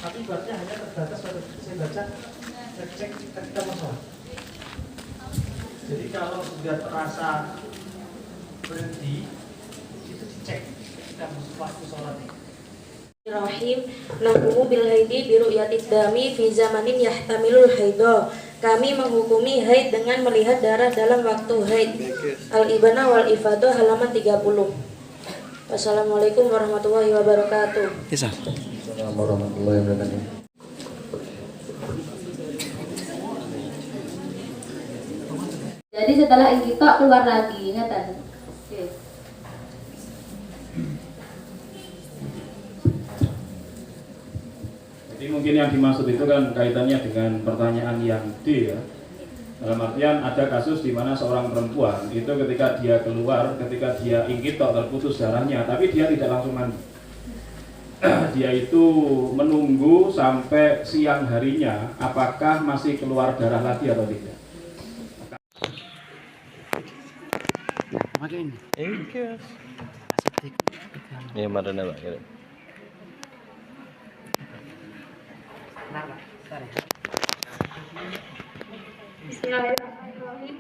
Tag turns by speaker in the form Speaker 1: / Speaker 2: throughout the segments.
Speaker 1: tapi ibaratnya hanya terbatas pada saya baca cek ketika mau sholat. Jadi kalau sudah terasa berhenti itu dicek ketika waktu sholat.
Speaker 2: Rahim nahkumu bil haidi bi ru'yatid dami fi zamanin yahtamilul haidha. Kami menghukumi haid dengan melihat darah dalam waktu haid. Al-Ibana wal Ifadah halaman 30. Wassalamualaikum warahmatullahi wabarakatuh.
Speaker 3: Assalamualaikum warahmatullahi wabarakatuh.
Speaker 4: Jadi setelah inqitok keluar lagi, ingatan. Oke.
Speaker 5: Jadi mungkin yang dimaksud itu kan kaitannya dengan pertanyaan yang D ya. Dalam artian ada kasus di mana seorang perempuan itu ketika dia keluar, ketika dia inqitok terputus darahnya, tapi dia tidak langsung mandi. Dia itu menunggu sampai siang harinya, apakah masih keluar darah lagi atau tidak.
Speaker 3: Ya, marana Pak.
Speaker 2: Bismillahirrahmanirrahim.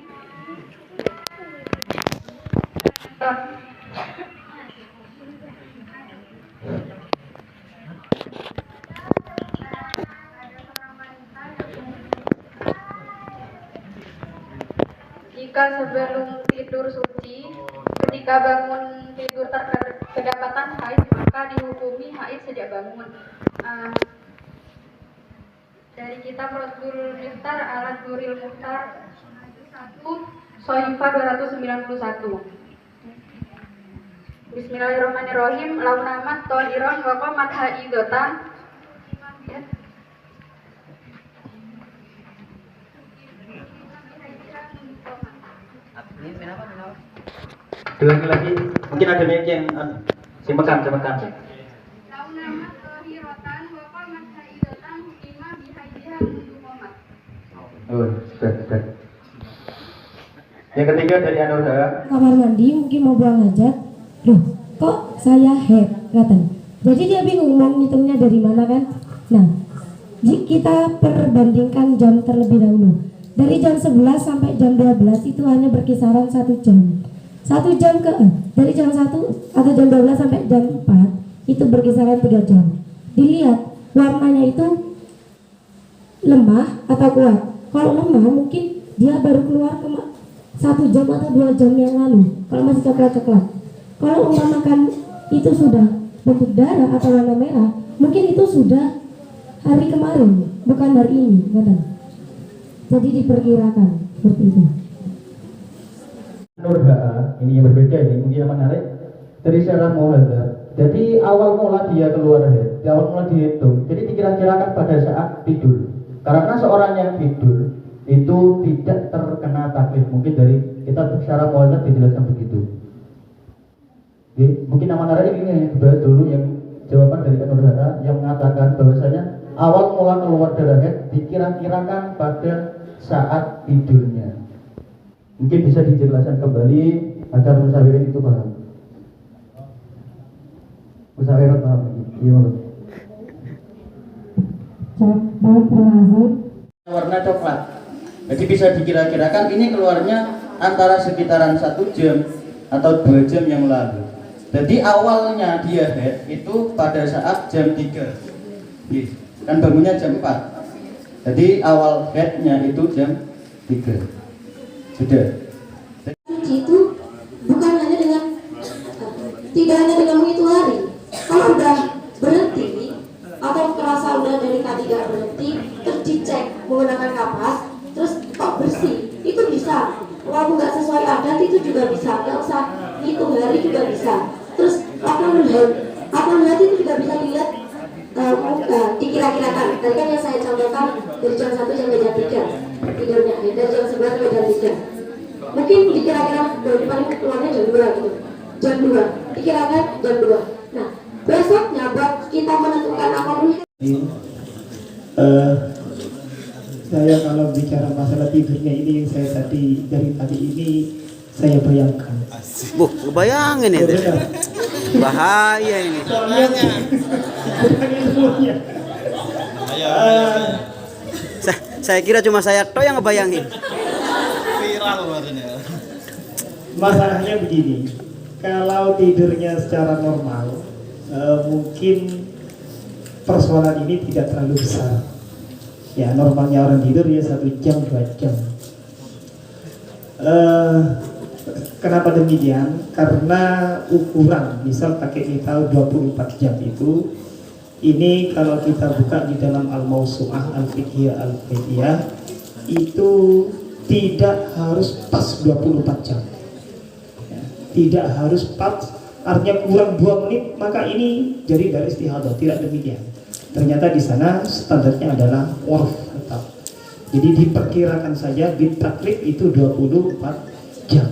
Speaker 6: Jika sebelum tidur suci, ketika bangun tidur kedapatan haid, maka dihukumi haid sejak bangun. Dari kitab Raddul Miftar alat Nuril Muhtar 1 Sohifa 291. Bismillahirrahmanirrahim. Launamat tohiron wa qamat haidotan.
Speaker 7: Diulangi lagi, mungkin ada mic yang simakan.
Speaker 6: Launamat tohirotan wa qamat haidotan hukima bihaidiha mundu qomat.
Speaker 7: Oh, sudah. Yang ketiga dari Anurha.
Speaker 8: Kamar mandi mungkin mau buang hajat, loh kok saya head katanya. Jadi dia bingung mau ngitungnya dari mana kan. Nah, kita perbandingkan jam terlebih dahulu. Dari jam 11 sampai jam 12 itu hanya berkisaran 1 jam. 1 jam dari jam 1 atau jam 12 sampai jam 4 itu berkisaran 3 jam. Dilihat warnanya itu lemah atau kuat. Kalau lemah mungkin dia baru keluar 1 jam atau 2 jam yang lalu. Kalau masih coklat-coklat. Kalau umpamakan itu sudah bentuk darah atau warna merah, mungkin itu sudah hari kemarin, bukan hari ini, betul. Jadi diperkirakan seperti itu.
Speaker 7: Anurha, ini yang berbeda ini, mungkin yang menarik. Dari syarah muhadzab. Jadi awal mula dia keluar haid, di awal mula dihitung. Jadi dikira-kirakan pada saat tidur. Karena seorang yang tidur itu tidak terkena taklif. Mungkin dari kita syarah muhadzab dijelaskan begitu. Jadi, mungkin nama menarik ini yang dibahas dulu yang jawaban dari Anurha yang mengatakan bahwasanya awal mula keluar darah haid dikira-kirakan pada saat tidurnya. Mungkin bisa dijelaskan kembali agar musawirin itu paham. Musawirin paham lagi. Iya. Warna coklat. Jadi bisa dikira-kirakan ini keluarnya antara sekitaran 1 jam atau 2 jam yang lalu. Jadi awalnya dia head itu pada saat jam 3. Kan bangunnya jam 4. Jadi awal headnya itu jam 3. Sudah.
Speaker 8: Suci itu bukan hanya dengan tidak hanya dengan menghitung hari. Kalau udah berhenti atau terasa udah dari K3 berhenti, terus dicek menggunakan kapas, terus kok bersih, itu bisa. Walaupun nggak sesuai adat itu juga bisa. Nggak usah hitung hari juga bisa. Terus akal itu juga bisa dilihat. Dikira-kirakan. Tadi kan yang saya contohkan dari jam 1 sampai jam 3 tidurnya, dari jam 11 sampai jam 3. Mungkin dikira-kira dari paling keluarnya jam 2 gitu. Jam 2, dikirakan jam 2. Nah, besoknya buat kita menentukan apapun.
Speaker 1: Saya kalau bicara masalah tidurnya ini yang saya dari tadi ini saya bayangkan.
Speaker 9: Bayangin itu. Bahaya ini.
Speaker 1: Soalnya bukan ilmunya.
Speaker 9: Saya kira cuma saya toh yang ngebayangin.
Speaker 1: Masalahnya begini, kalau tidurnya secara normal, mungkin persoalan ini tidak terlalu besar. Ya normalnya orang tidur ya 1 jam 2 jam. Kenapa demikian? Karena ukuran, misal pakai kita 24 jam itu, ini kalau kita buka di dalam Al-Mawsu'ah Al-Fiqhiyah Al-Fiqhiyah itu tidak harus pas 24 jam. Ya, tidak harus pas, artinya kurang 2 menit maka ini jadi dari istihadah. Tidak demikian. Ternyata di sana standarnya adalah urf tetap. Jadi diperkirakan saja bit takrib itu 24 jam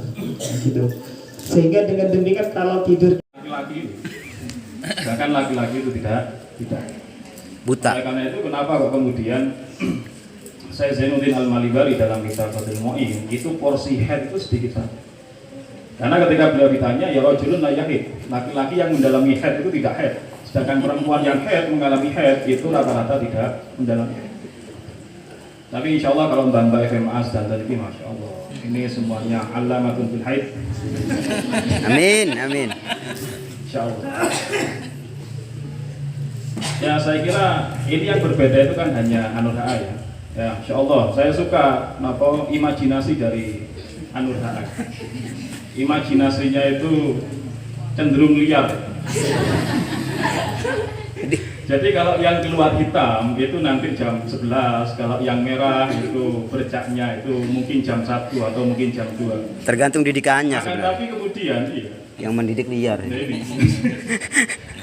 Speaker 1: gitu. Sehingga dengan demikian kalau tidur
Speaker 5: laki-laki, bahkan laki-laki itu tidak
Speaker 9: Buta.
Speaker 5: Oleh karena itu kenapa kok kemudian saya Zainuddin Al-Malibari dalam kitab Fathul Mu'in itu porsi head itu sedikit saja. Karena ketika beliau ditanya, ya rajulun la yahid, laki-laki yang mendalami head itu tidak head, sedangkan perempuan yang head mengalami head itu rata-rata tidak mendalami head. Tapi insya Allah kalau mbak-mbak FMA dan tadi, masya Allah, ini semuanya alamatun fil haid.
Speaker 9: Amin, amin.
Speaker 5: Insya Allah. Ya saya kira ini yang berbeda itu kan hanya Anur HA ya. Ya insya Allah saya suka imajinasi dari Anur HA. Imajinasinya itu cenderung liar. Jadi kalau yang keluar hitam itu nanti jam 11, kalau yang merah itu bercaknya itu mungkin jam 1 atau mungkin jam 2.
Speaker 9: Tergantung didikannya
Speaker 5: Akan
Speaker 9: sebenarnya.
Speaker 5: tapi kemudian
Speaker 9: Yang mendidik liar.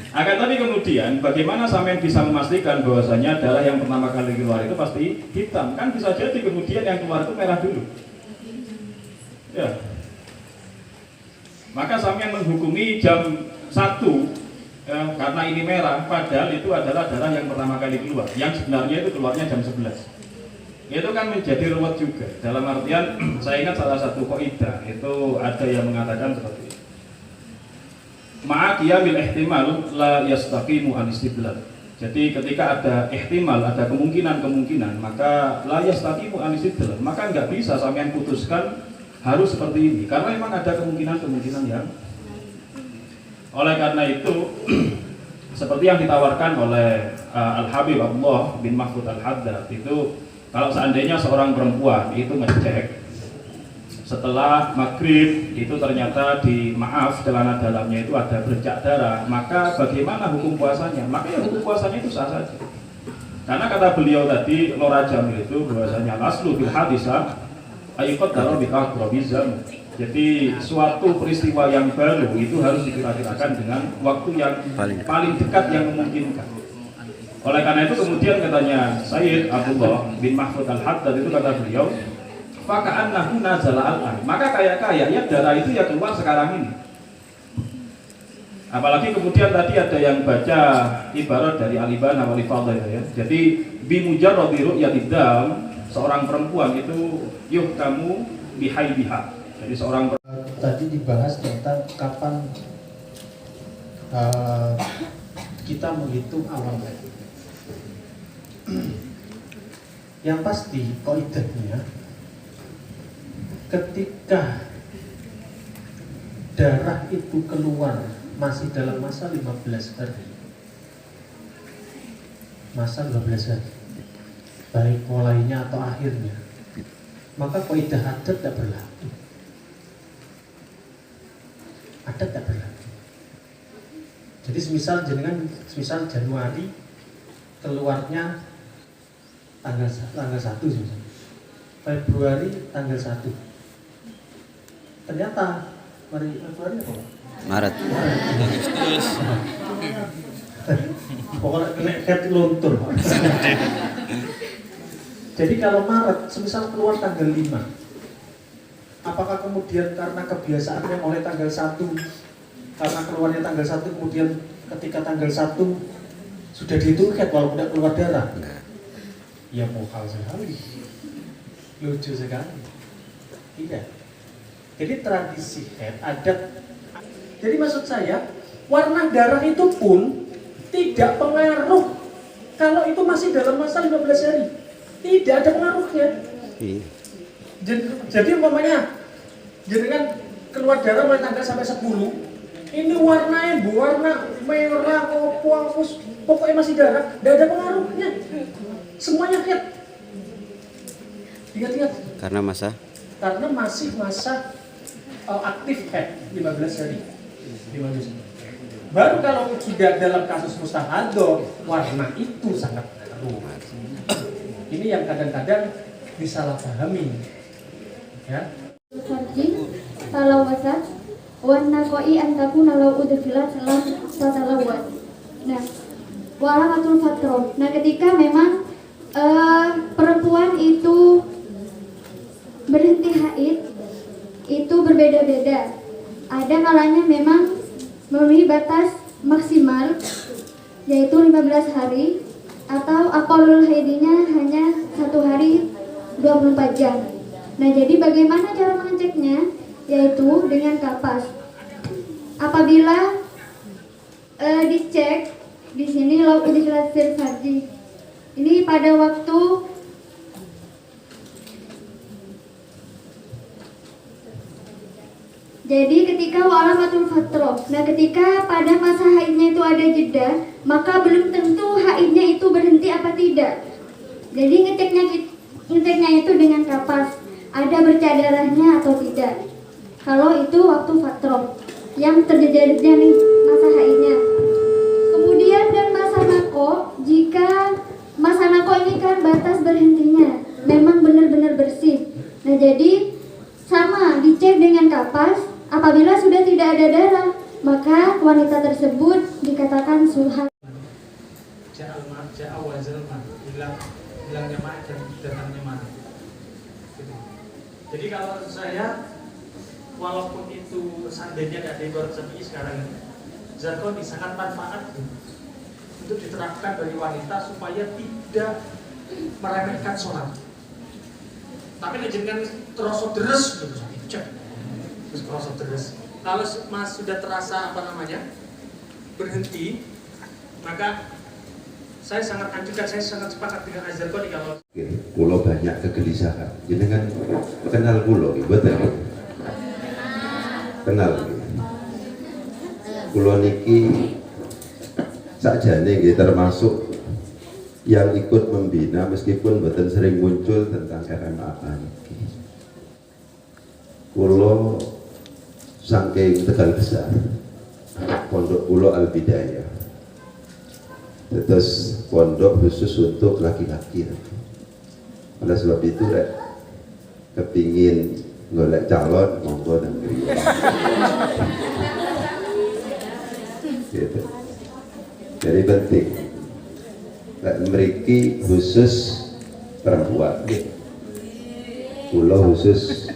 Speaker 5: Akan tapi kemudian bagaimana sampean bisa memastikan bahwasanya darah yang pertama kali keluar itu pasti hitam? Kan bisa jadi kemudian yang keluar itu merah dulu. Ya. Maka sampean menghukumi jam 1 karena ini merah, padahal itu adalah darah yang pertama kali keluar, yang sebenarnya itu keluarnya jam 11. Itu kan menjadi ruwet juga. Dalam artian saya ingat salah satu kaidah itu ada yang mengatakan seperti ini. Ma'aqiyamil ihtimal la yastaqimu al-istidlal. Jadi ketika ada ihtimal, ada kemungkinan-kemungkinan, maka la yastaqimu al-istidlal. Maka nggak bisa sampean putuskan harus seperti ini, karena memang ada kemungkinan-kemungkinan yang. Oleh karena itu, seperti yang ditawarkan oleh Al-Habib Abdullah bin Mahfud Al-Haddad itu, kalau seandainya seorang perempuan itu ngecek setelah maghrib itu ternyata celana dalamnya itu ada bercak darah, maka bagaimana hukum puasanya? Maka ya hukum puasanya itu sah saja. Karena kata beliau tadi, Lora Jamil itu bahwasanya aslu bil hadisah ayqad daru bi aqrabizam. Jadi suatu peristiwa yang baru itu harus dikira-kirakan dengan waktu yang paling dekat yang memungkinkan. Oleh karena itu kemudian katanya Sayyid Abdullah bin Mahfud Al-Haddad itu kata beliau, faka'annahu nazala al-an. Maka kayak ya darah itu ya keluar sekarang ini. Apalagi kemudian tadi ada yang baca ibarat dari Al-Ibana wal Fadhil ya. Jadi bimujarradi ru'yatid dam, seorang perempuan itu yuhkamu bihaibiha. Jadi seorang
Speaker 10: tadi dibahas tentang kapan kita menghitung awal. Yang pasti kaidahnya ketika darah itu keluar masih dalam masa 15 hari, masa 15 hari, baik mulainya atau akhirnya, maka kaidah adat tidak berlaku. Adat tidak berlaku. Jadi semisal Januari keluarnya tanggal 1 misalnya. Februari tanggal 1. Ternyata Februari apa?
Speaker 9: Maret.
Speaker 10: Pokoknya kena head luntur. Jadi kalau Maret, semisal keluar tanggal 5, apakah kemudian karena kebiasaannya mulai tanggal 1, karena keluarnya tanggal 1, kemudian ketika tanggal 1 sudah dihitung head walaupun tidak keluar darah? Ya mokal sekali, lucu sekali. Tidak. Jadi tradisi head, adat. Jadi maksud saya, warna darah itu pun tidak pengaruh Kalau itu masih dalam masa 15 hari, tidak ada pengaruhnya. Jadi umpamanya jenengan keluar darah mulai tanggal sampai 10, ini warnanya berwarna merah, hapus, pokoknya masih darah, tidak ada pengaruhnya. Semuanya haid. Ingat-ingat.
Speaker 9: Karena masa?
Speaker 10: Karena masih masa aktif haid 15 hari. 15 hari. Baru kalau sudah dalam kasus mustahadah, warna itu sangat berpengaruh. Ini yang kadang-kadang disalahpahami. Ya.
Speaker 6: Talawasat warna koi antaku nalau udhilat salam tatalawat. Nah, walamatul fatroh. Nah, ketika memang perempuan itu berhenti haid itu berbeda-beda. Ada kalanya memang memenuhi batas maksimal yaitu 15 hari atau aqallul haidinya hanya 1 hari 24 jam. Nah, jadi bagaimana cara mengeceknya? Yaitu dengan kapas. Apabila dicek di sini law udhilat fil farji. Ini pada waktu jadi ketika walamatul fatroh. Nah, ketika pada masa haidnya itu ada jeda, maka belum tentu haidnya itu berhenti apa tidak. Jadi ngeceknya itu dengan kapas, ada bercak darahnya atau tidak. Kalau itu waktu fatroh yang terjadi masa haidnya. Kemudian dan masa nako, jika masa nako ini kan batas berhentinya memang benar-benar bersih. Nah, jadi sama dicek dengan kapas. Apabila sudah tidak ada darah, maka wanita tersebut dikatakan sulhan.
Speaker 10: Hilangnya mana dan datangnya mana. Jadi kalau saya, walaupun itu seandainya tidak diibarat seperti sekarang ini, zakon sangat manfaat untuk diterapkan bagi wanita supaya tidak meremehkan sholat. Tapi jangan terus deres, terus proses terus. Kalau mas sudah terasa berhenti, maka saya sangat anjurkan, saya sangat sepakat dengan Azhar Koni kalau
Speaker 11: pulau banyak kegelisahan. Jadi kan kenal pulau, betul? Kenal. Pulau niki sakjane nggih termasuk yang ikut membina meskipun betul sering muncul tentang RMAA niki. Pulau saking Tegal Besar, pondok Pulau Al Bidayah, terus pondok khusus untuk laki-laki. Oleh sebab itu, kepingin golek calon monggo dan kriya. Gitu. Jadi penting. Mriki khusus perempuan, Pulau khusus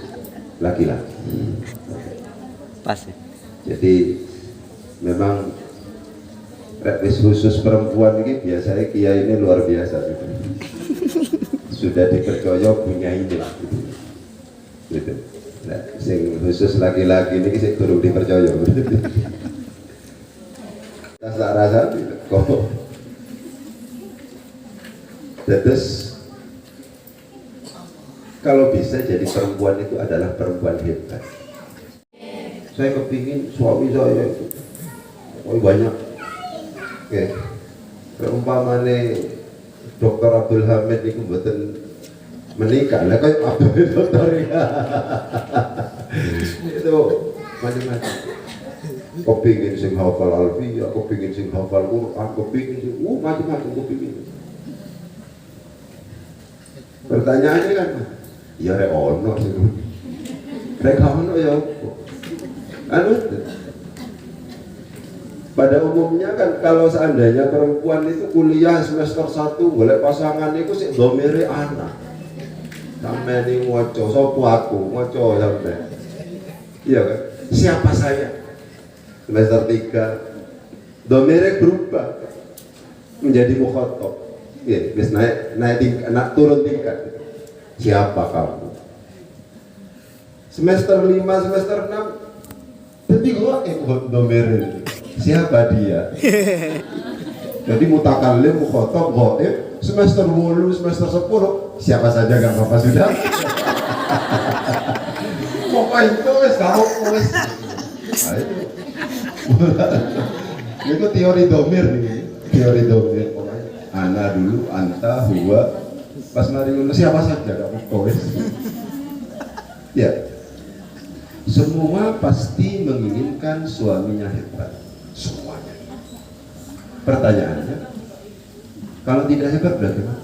Speaker 11: laki-laki.
Speaker 9: Pas ya?
Speaker 11: Jadi memang khusus perempuan ini biasanya kiai ini luar biasa gitu. Sudah dipercaya punya ini gitu. Nah, sing khusus laki-laki ini sing kurang dipercaya. Rasa kok. Terus kalau bisa jadi perempuan itu adalah perempuan hebat. Saya kepingin suami saya itu banyak. Oke, umpamane Dr. Abdul Hamid itu betul menikah, lah kayak Abdul Dokter itu macam-macam. Kepingin sing hafal Alfiyah, kepingin sing hafal Quran, kepingin sing macam-macam kepingin. Pertanyaannya kan, ya rek ono sih, rek ono ya. Pada umumnya kan kalau seandainya perempuan itu kuliah semester 1 boleh pasangan itu sih domire anak sampai ini ngoco, sopo aku ngoco sampai iya kan, siapa saya semester 3 domire berubah menjadi mukhotob, ya, bis naik tingkat, turun tingkat, siapa kamu semester 5, semester 6 jadi gua domerin siapa dia Jadi mutakallim, mukhotob, ghaib, semester 8, semester 10, siapa saja gak apa-apa sudah. Pokoknya itu wis kamu wis. Nah, itu teori domir nih, teori domir. Pokoknya ana dulu, anta, huwa, pas mari siapa saja gak apa-apa wis. Ya, semua pasti menginginkan suaminya hebat, semuanya. Pertanyaannya, kalau tidak hebat berarti apa?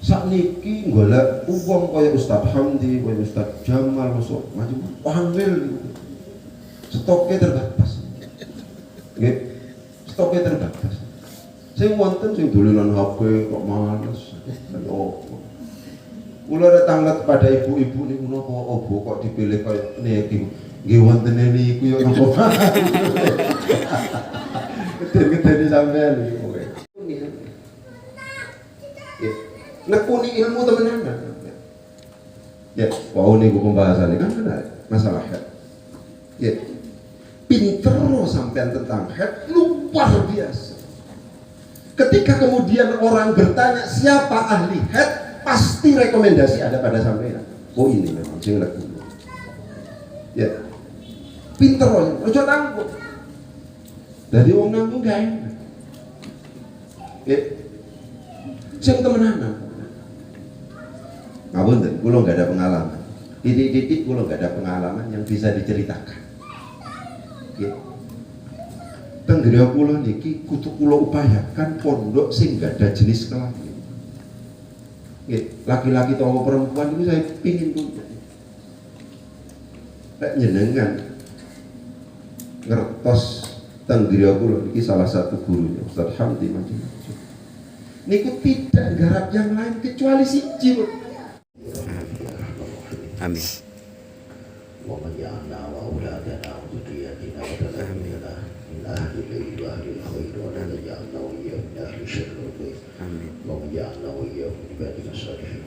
Speaker 11: Sakniki golek uang kaya Ustadz Hamdi, kaya Ustadz Jamal, masuk macam panggil, stoknya terbatas, nggih, stoknya terbatas. Sing wonten sing dolanan HP kok males, kula ada tanglet pada ibu-ibu niku napa obo kok dipilih kaya niki, nggih wonten niku yo napa. Gede-gede sampean iki pokoke. Nekuni ilmu temenan. Ya, wau niku pembahasan kan benar masalah head. Ya. Pinter sampean tentang head luar biasa. Ketika kemudian orang bertanya siapa ahli head, pasti rekomendasi ada pada sampean. Oh ini memang sing lekune. Ya. Pinter ojo tangguh. Jadi wong nanggung gak enak. Ya. Sing temenan. Ngapunten, kula nggak ada pengalaman. Titik-titik kula nggak ada pengalaman yang bisa diceritakan. Ya. Teng griya kula niki kudu kula upayakan pondok sing nggak ada jenis kelamin. Ya. Laki-laki atau perempuan itu saya pingin punya. Lek nyenengan ngertos teng griya kula niki salah satu gurunya Ustadz Hamdi macam-macam. Niku tidak garap yang lain kecuali siji.
Speaker 9: Amin.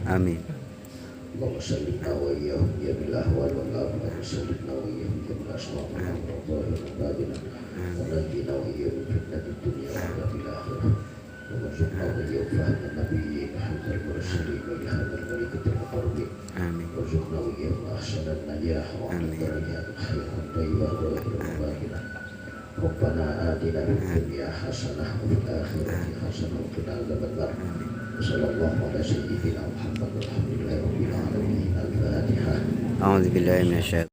Speaker 9: Amin.
Speaker 12: اللهم سلمنا وإياهم جميع الأهوال والآفات وسلمنا وإياهم جميع الأسماء والأمراض والمبادئ ونجينا وإياهم من فتنة الدنيا وعذاب الآخرة وارزقنا وإياهم فهم النبيين وحفظ المرسلين ولهذا الملائكة المقربين وارزقنا وإياهم أحسن النجاح وأحسن الدرجات خيرا طيبا ظاهرا وباطنا ربنا آتنا في الدنيا حسنة وفي الآخرة حسنة وقنا عذاب النار وصلى الله على سيدنا محمد والحمد لله رب العالمين. الفاتحة.
Speaker 9: أعوذ بالله من الشيطان